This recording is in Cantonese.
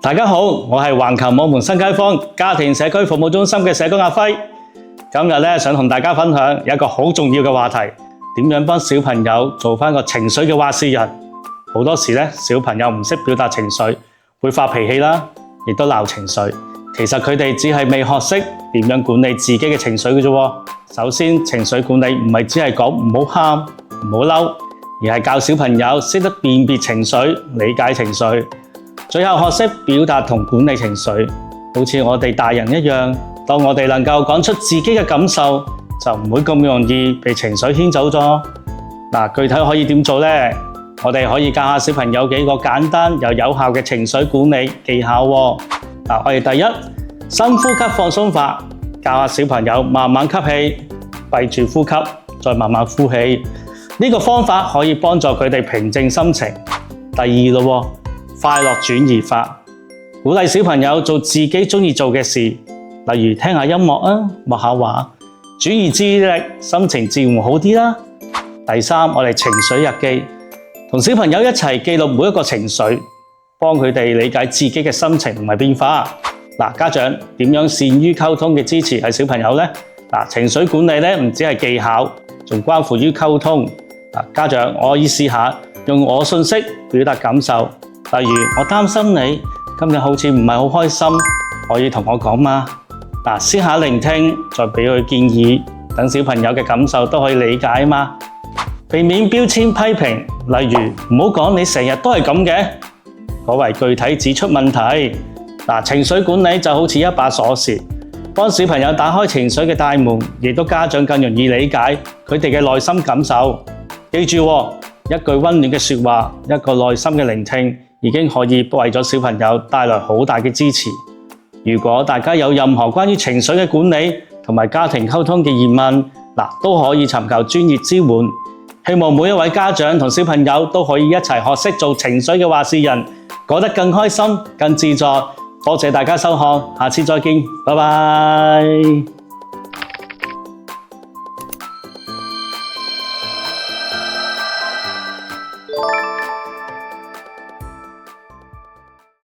大家好，我係環球網門新街坊家庭社區服務中心嘅社工阿輝。今日呢，想同大家分享一個好重要嘅話題，點樣幫小朋友做返個情緒嘅話事人。好多時呢，小朋友唔識表達情緒，會發脾氣啦，亦都鬧情緒。其實佢哋只係未學識點樣管理自己嘅情緒嘅啫。首先，情緒管理唔係只係講唔好喊、唔好嬲，而係教小朋友識得辨別情緒、理解情緒。最後學識表達同管理情緒，好似我哋大人一樣。當我哋能夠講出自己嘅感受，就唔會咁容易被情緒牽走咗。具體可以點做呢？我哋可以教下小朋友幾個簡單又有效嘅情緒管理技巧。我哋第一，深呼吸放鬆法，教下小朋友慢慢吸氣，閉住呼吸，再慢慢呼氣。呢個方法可以幫助佢哋平靜心情。第二咯，快樂轉移法，鼓勵小朋友做自己中意做嘅事，例如聽下音樂啊，畫下畫，轉移注意力，心情自然會好啲啦。第三，我哋情緒日記，同小朋友一齊記錄每一個情緒，幫佢哋理解自己嘅心情同埋變化。家長點樣善於溝通嘅支持係小朋友呢？情緒管理呢，唔止係技巧，仲關乎於溝通。家長，我可以試下用我信息表達感受，例如我擔心你今日好似唔係好開心，可以同我講嗎？先下聆聽，再俾佢建議，等小朋友嘅感受都可以理解嘛。避免標籤批評，例如唔好講你成日都係咁嘅，改為具體指出問題。情緒管理就好似一把鎖匙，幫小朋友打開情緒嘅大門，亦都家長更容易理解佢哋嘅內心感受。記住，一句溫暖嘅說話，一個內心嘅聆聽，已經可以為咗小朋友帶來好大嘅支持。如果大家有任何關於情緒嘅管理同埋家庭溝通嘅疑問，都可以尋求專業支援。希望每一位家長同小朋友都可以一齊學識做情緒嘅話事人，過得更開心、更自在。多謝大家收看，下次再見，拜拜。